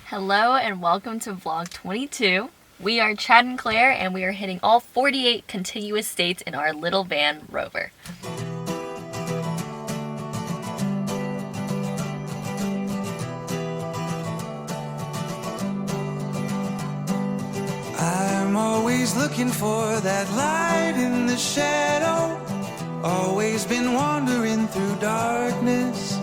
Hello and welcome to vlog 22. We are Chad and Claire and we are hitting all 48 contiguous states in our little van Rover. I'm always looking for that light in the shadow, always been wandering through darkness.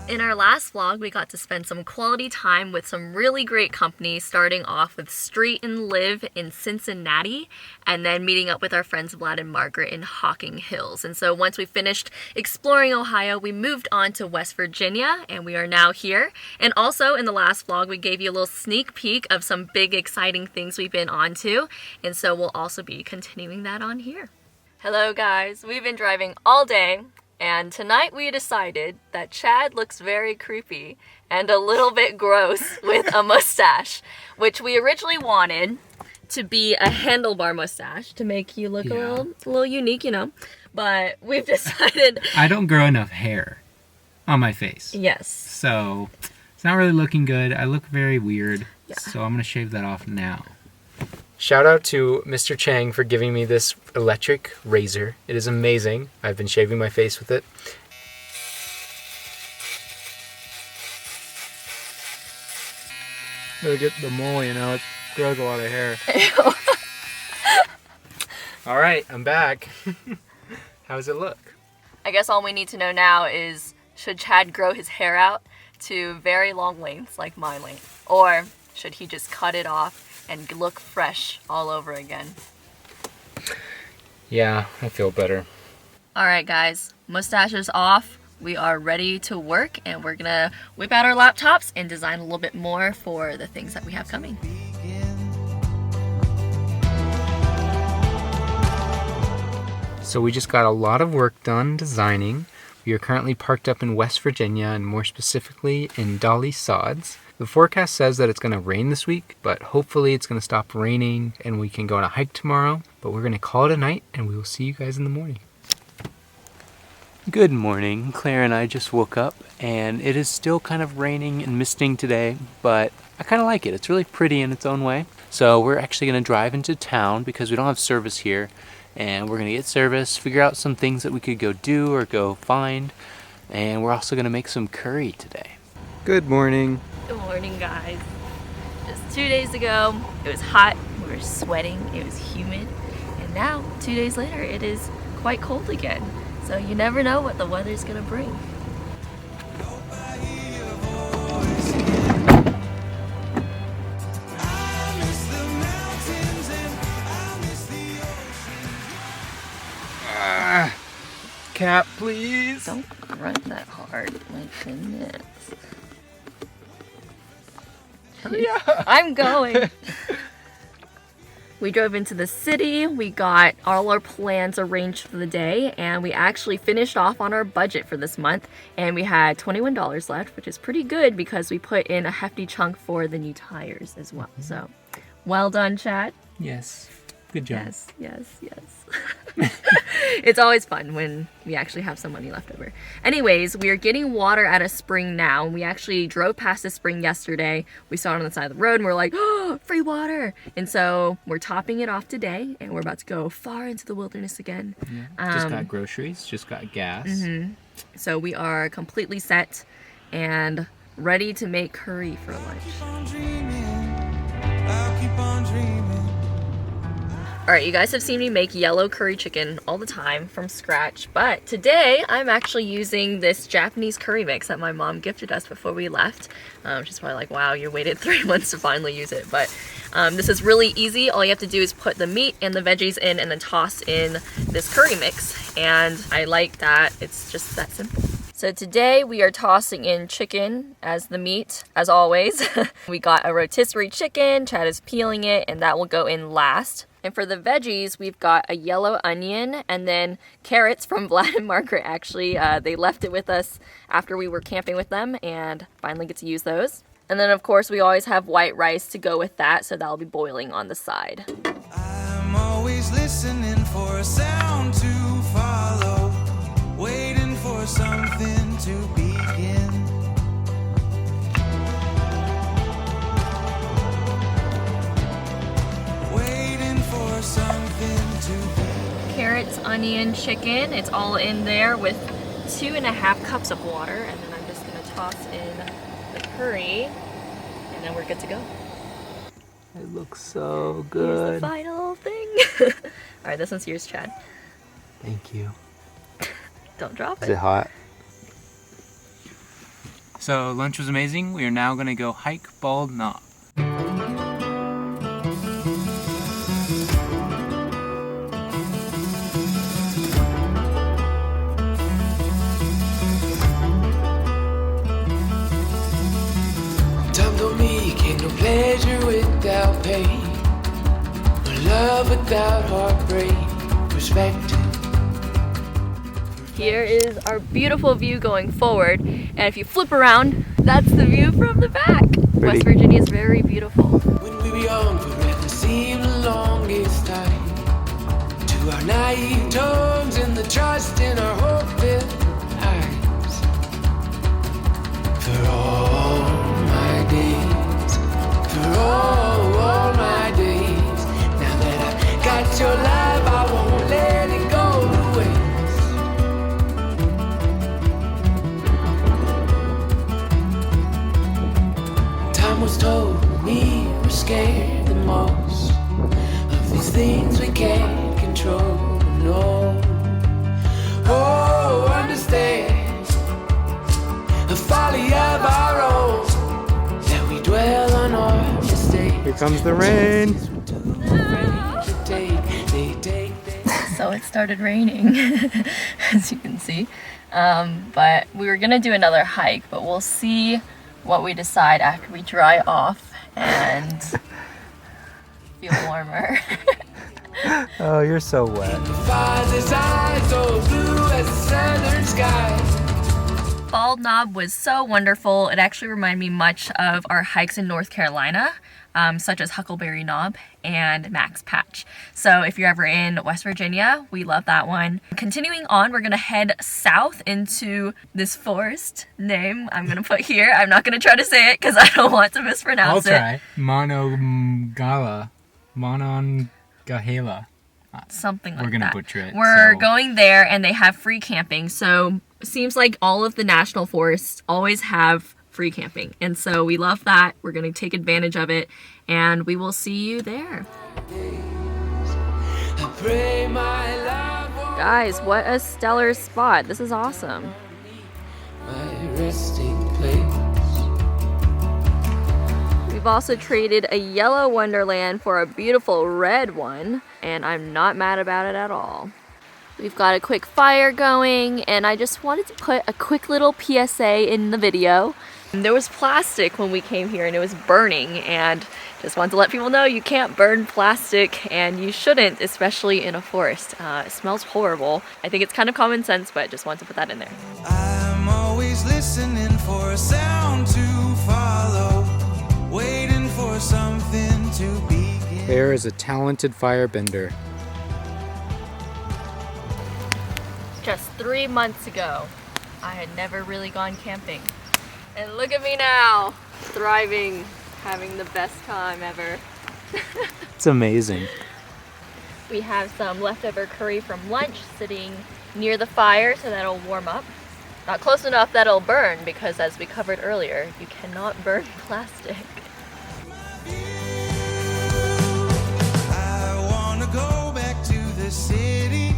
In our last vlog, we got to spend some quality time with some really great company, starting off with Street and Live in Cincinnati, and then meeting up with our friends Vlad and Margaret in Hocking Hills. And so once we finished exploring Ohio, we moved on to West Virginia, and we are now here. And also in the last vlog, we gave you a little sneak peek of some big exciting things we've been on to, and so we'll also be continuing that on here. Hello guys, we've been driving all day. And tonight we decided that Chad looks very creepy and a little bit gross with a mustache, which we originally wanted to be a handlebar mustache to make you look a little unique, you know. But we've decided... I don't grow enough hair on my face. Yes. So it's not really looking good. I look very weird. Yeah. So I'm going to shave that off now. Shout out to Mr. Chang for giving me this electric razor. It is amazing. I've been shaving my face with it. Gotta get the mole, you know, it grows a lot of hair. All right, I'm back. How does it look? I guess all we need to know now is, should Chad grow his hair out to very long lengths like my length? Or should he just cut it off and look fresh all over again? Yeah, I feel better. Alright guys, mustache is off. We are ready to work and we're gonna whip out our laptops and design a little bit more for the things that we have coming. So we just got a lot of work done designing. We are currently parked up in West Virginia and more specifically in Dolly, Sods. The forecast says that it's going to rain this week, but hopefully it's going to stop raining and we can go on a hike tomorrow. But we're going to call it a night and we will see you guys in the morning. Good morning. Claire and I just woke up and it is still kind of raining and misting today, but I kind of like it. It's really pretty in its own way. So we're actually going to drive into town because we don't have service here, and we're going to get service, figure out some things that we could go do or go find, and we're also going to make some curry today. Good morning. Good morning guys. Just 2 days ago, it was hot, we were sweating, it was humid, and now 2 days later it is quite cold again. So you never know what the weather's gonna bring. Cap, please. Don't grunt that hard, my goodness. Yeah. I'm going. We drove into the city, we got all our plans arranged for the day, and we actually finished off on our budget for this month, and we had $21 left, which is pretty good because we put in a hefty chunk for the new tires as well. So, well done, Chad. Yes. Good job. Yes, yes, yes. It's always fun when we actually have some money left over. Anyways, we are getting water at a spring now. We actually drove past the spring yesterday. We saw it on the side of the road and we're like, oh, free water. And so we're topping it off today and we're about to go far into the wilderness again. Yeah. Just got groceries, just got gas. So we are completely set and ready to make curry for lunch. I'll keep on dreaming. Alright, you guys have seen me make yellow curry chicken all the time from scratch, but today I'm actually using this Japanese curry mix that my mom gifted us before we left. She's probably like, wow, you waited 3 months to finally use it, but this is really easy. All you have to do is put the meat and the veggies in and then toss in this curry mix, and I like that it's just that simple. So today we are tossing in chicken as the meat, as always. We got a rotisserie chicken, Chad is peeling it, and that will go in last. And for the veggies, we've got a yellow onion and then carrots from Vlad and Margaret, actually. They left it with us after we were camping with them and finally get to use those. And then of course we always have white rice to go with that, so that'll be boiling on the side. I'm always listening for a sound to follow, waiting for something to begin. onion chicken. It's all in there with 2.5 cups of water, and then I'm just gonna toss in the curry, and then we're good to go. It looks so Here's the good. final thing. All right, this one's yours, Chad. Thank you. Don't drop Is it. it hot? So lunch was amazing. We are now gonna go hike Bald Knob. Time don't make ain't no pleasure without pain, or love without heartbreak, perspective. Here is our beautiful view going forward, and if you flip around, that's the view from the back. West Virginia is very beautiful. When we were young, forever seemed the longest time. To our naive tongues and the trust in our hope-filled eyes. For all my days, for all my days. Now that I got your love, I won't let it go to waste. Time was told me we're scared the most of these things we can't control. No, oh, understand the folly of our own, that we dwell on our mistakes. Here comes the rain. So it started raining, as you can see. But we were gonna do another hike, but we'll see what we decide after we dry off and feel warmer. Oh, you're so wet. Father's eyes so blue as the southern sky. Bald Knob was so wonderful. It actually reminded me much of our hikes in North Carolina, such as Huckleberry Knob and Max Patch. So if you're ever in West Virginia, we love that one. Continuing on, we're gonna head south into this forest name I'm gonna put here. I'm not gonna try to say it because I don't want to mispronounce I'll it. try. Monongahela. Something like We're gonna that. butcher it, We're so- going there, and they have free camping. So it seems like all of the national forests always have free camping, and so we love that. We're gonna take advantage of it, and we will see you there. I pray my love won't Guys, what a stellar spot. This is awesome. my resting place. We've also traded a yellow wonderland for a beautiful red one, and I'm not mad about it at all. We've got a quick fire going, and I just wanted to put a quick little PSA in the video. There was plastic when we came here and it was burning, and just wanted to let people know you can't burn plastic, and you shouldn't, especially in a forest. It smells horrible. I think it's kind of common sense, but just wanted to put that in there. I'm always listening for a sound to follow, waiting for something to begin. Bear is a talented firebender. Just 3 months ago, I had never really gone camping. And look at me now, thriving, having the best time ever. It's amazing. We have some leftover curry from lunch sitting near the fire, so that'll warm up. Not close enough that it'll burn, because as we covered earlier, you cannot burn plastic. I wanna go back to the city.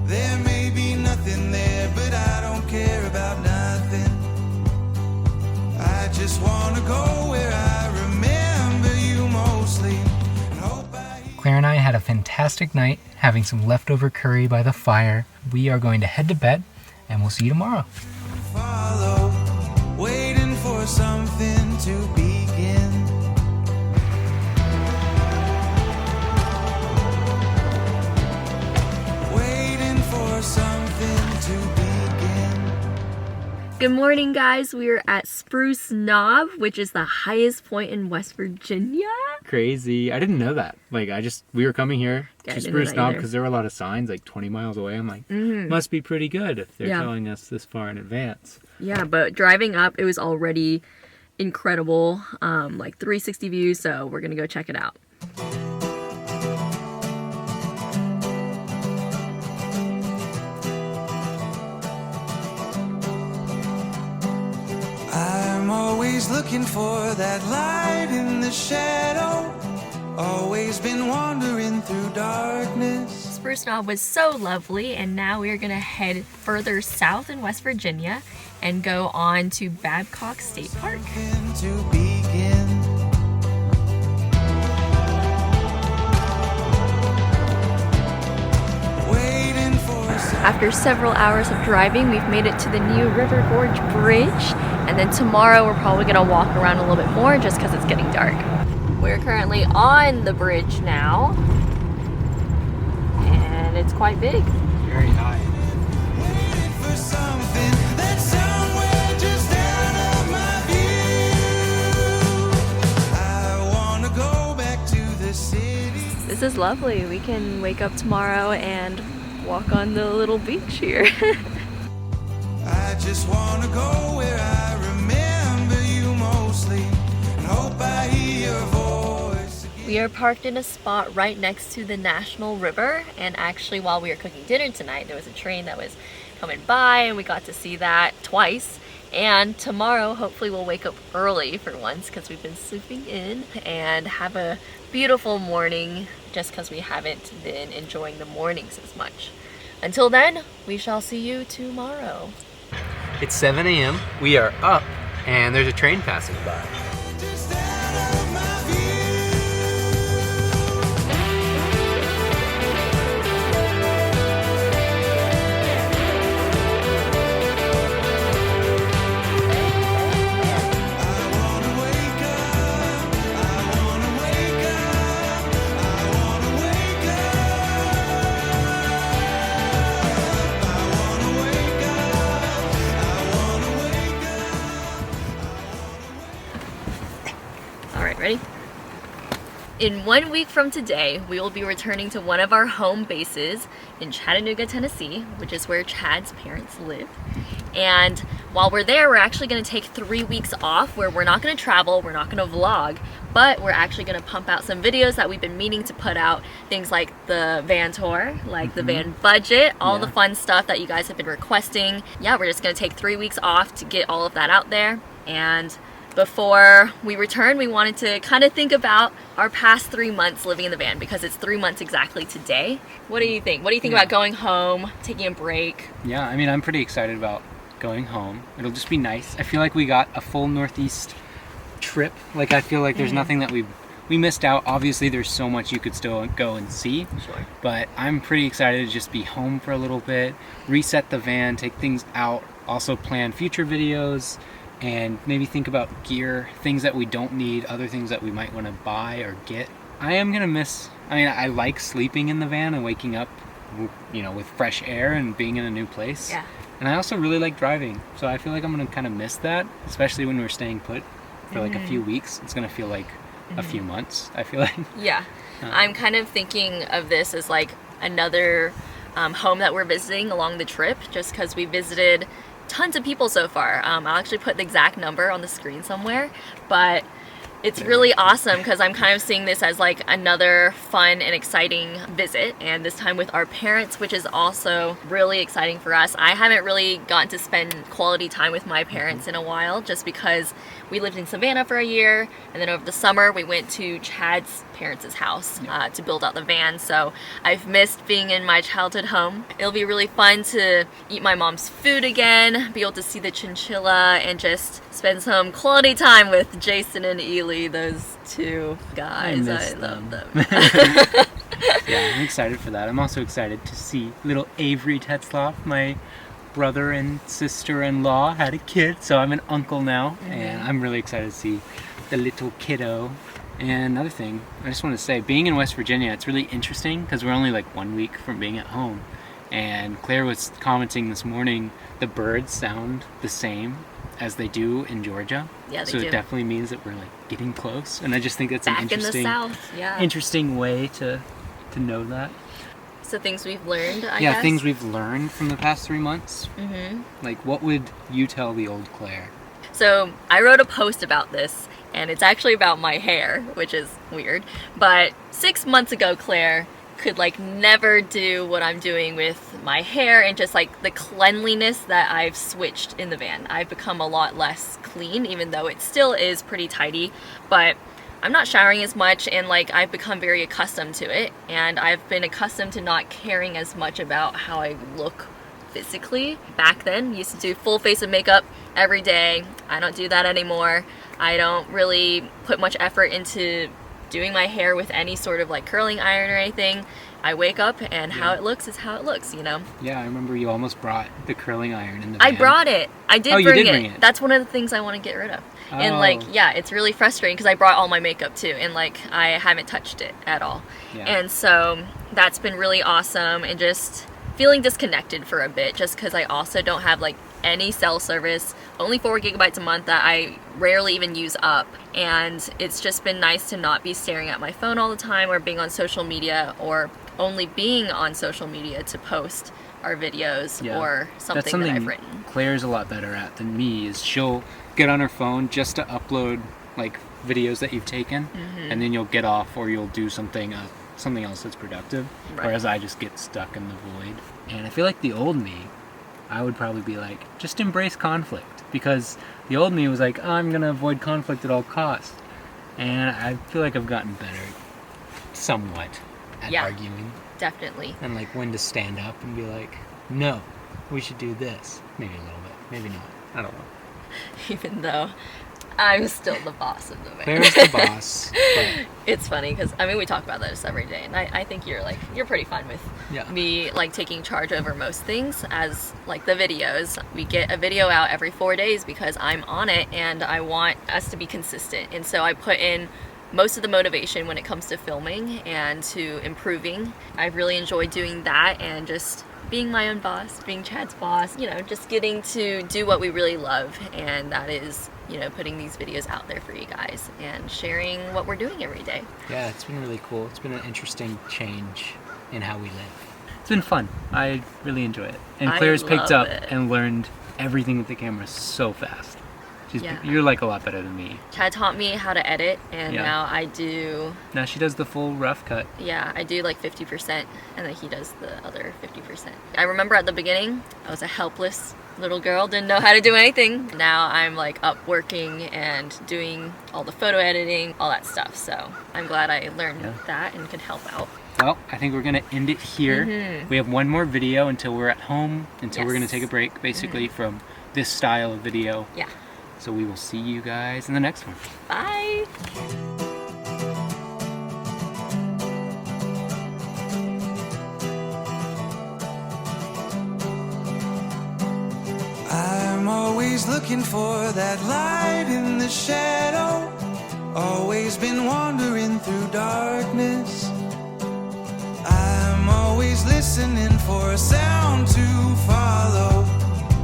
There may be nothing there, but I don't care about nothing. I just wanna go where I remember you mostly. And hope I Claire and I had a fantastic night having some leftover curry by the fire. We are going to head to bed, and we'll see you tomorrow. follow, waiting for something to begin. Waiting for something to begin. Good morning, guys. We are at Spruce Knob, which is the highest point in West Virginia. Crazy. I didn't know that. Like, we were coming here Yeah, I to didn't Spruce know that Knob either. because there were a lot of signs like 20 miles away. I'm like, must be pretty good if they're Yeah. telling us this far in advance. Yeah, but driving up, it was already incredible, like 360 views, so we're gonna go check it out. always looking for that light in the shadow. Always been wandering through darkness. Spruce Knob was so lovely, and now we are going to head further south in West Virginia and go on to Babcock State Park. To begin. Waiting for After several hours of driving, we've made it to the new River Gorge Bridge, and then tomorrow we're probably going to walk around a little bit more just because it's getting dark. We're currently on the bridge now, and it's quite big. Very high. waiting for something that's somewhere just out of my view. I wanna go back to the city. This is lovely. We can wake up tomorrow and walk on the little beach here. I just wanna go where I remember you mostly, and hope I hear your voice. We are parked in a spot right next to the National River, and actually while we were cooking dinner tonight, there was a train that was coming by and we got to see that twice. And tomorrow hopefully we'll wake up early for once because we've been sleeping in and have a beautiful morning just because we haven't been enjoying the mornings as much. Until then, we shall see you tomorrow. It's 7 a.m. We are up, and there's a train passing by. Just out of my view. I wanna wake up. I wanna wake up. I wanna wake up. I wanna wake up. I wanna wake up. All right, ready? In 1 week from today, we will be returning to one of our home bases in Chattanooga, Tennessee, which is where Chad's parents live. And while we're there, we're actually going to take 3 weeks off where we're not going to travel, we're not going to vlog, but we're actually going to pump out some videos that we've been meaning to put out. Things like the van tour, like the van budget, all the fun stuff that you guys have been requesting. Yeah, we're just going to take 3 weeks off to get all of that out there. And before we return, we wanted to kind of think about our past 3 months living in the van because it's 3 months exactly today. What do you think? What do you think about going home, taking a break? Yeah, I mean, I'm pretty excited about going home. It'll just be nice. I feel like we got a full Northeast trip. Like, I feel like there's nothing that we missed out. Obviously, there's so much you could still go and see. Sure. But I'm pretty excited to just be home for a little bit, reset the van, take things out, also plan future videos, and maybe think about gear, things that we don't need, other things that we might want to buy or get. I am gonna miss, I mean, I like sleeping in the van and waking up, you know, with fresh air and being in a new place. Yeah. And I also really like driving, so I feel like I'm gonna kind of miss that, especially when we're staying put for like a few weeks. It's gonna feel like a few months, I feel like. Yeah. I'm kind of thinking of this as like another home that we're visiting along the trip, just because we visited tons of people so far. I'll actually put the exact number on the screen somewhere, but it's really awesome because I'm kind of seeing this as like another fun and exciting visit, and this time with our parents, which is also really exciting for us. I haven't really gotten to spend quality time with my parents in a while just because we lived in Savannah for a year, and then over the summer we went to Chad's parents' house to build out the van, so I've missed being in my childhood home. It'll be really fun to eat my mom's food again, be able to see the chinchilla, and just spend some quality time with Jason and Ely, those two guys. I love them. Yeah, I'm excited for that. I'm also excited to see little Avery Tetzloff, my brother and sister-in-law, had a kid, so I'm an uncle now, and I'm really excited to see the little kiddo. And another thing, I just want to say, being in West Virginia, it's really interesting because we're only like 1 week from being at home. And Claire was commenting this morning, the birds sound the same as they do in Georgia. Yeah, they so do. it definitely means that we're like getting close. And I just think that's Back an interesting, in the South, yeah. interesting way to know that. So things we've learned, I guess. Yeah, things we've learned from the past 3 months. Like, what would you tell the old Claire? So I wrote a post about this, and it's actually about my hair, which is weird. But 6 months ago, Claire, could like never do what I'm doing with my hair and just like the cleanliness that I've switched in the van. I've become a lot less clean, even though it still is pretty tidy, but I'm not showering as much, and like I've become very accustomed to it, and I've been accustomed to not caring as much about how I look physically. Back then, used to do full face of makeup every day. I don't do that anymore. I don't really put much effort into doing my hair with any sort of like curling iron or anything. I wake up and how it looks is how it looks, you know? Yeah, I remember you almost brought the curling iron in the van. I brought it. I did, Oh, you bring, did it. bring it. That's one of the things I want to get rid of. And Oh. like, yeah, it's really frustrating because I brought all my makeup too, and like I haven't touched it at all. Yeah. And so that's been really awesome, and just feeling disconnected for a bit just because I also don't have like any cell service, only 4 gigabytes a month that I rarely even use up, and it's just been nice to not be staring at my phone all the time or being on social media, or only being on social media to post our videos or That's something something that I've written. Claire's a lot better at than me. Is she'll get on her phone just to upload like videos that you've taken, and then you'll get off or you'll do something else that's productive. Right. Whereas I just get stuck in the void. And I feel like the old me, I would probably be like, just embrace conflict, because the old me was like, oh, I'm gonna avoid conflict at all costs. And I feel like I've gotten better, somewhat, at arguing. Definitely. And like when to stand up and be like, no, we should do this. Maybe a little bit, maybe not. I don't know. Even though I'm still the boss of the van. Claire's the boss. But It's funny because I mean we talk about this every day, and I think you're pretty fine with me like taking charge over most things. As like the videos, we get a video out every 4 days because I'm on it and I want us to be consistent, and so I put in most of the motivation when it comes to filming and to improving. I've really enjoyed doing that and just being my own boss, being Chad's boss, you know, just getting to do what we really love, and that is, you know, putting these videos out there for you guys and sharing what we're doing every day. yeah, it's been really cool. It's been an interesting change in how we live. It's been fun. I really enjoy it. And I Claire's picked love up it. and learned everything with the camera so fast. Yeah. You're like a lot better than me. Chad taught me how to edit, and Yeah. now I do, Now she does the full rough cut. I do like 50%, and then he does the other 50%. I remember at the beginning, I was a helpless little girl, didn't know how to do anything. Now I'm like up working and doing all the photo editing, all that stuff. So I'm glad I learned that and could help out. Well, I think we're gonna end it here. We have one more video until we're at home, until we're gonna Yes. take a break, basically, from this style of video. Yeah. So we will see you guys in the next one. Bye. I'm always looking for that light in the shadow. Always been wandering through darkness. I'm always listening for a sound to follow,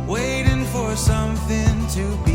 waiting for something to be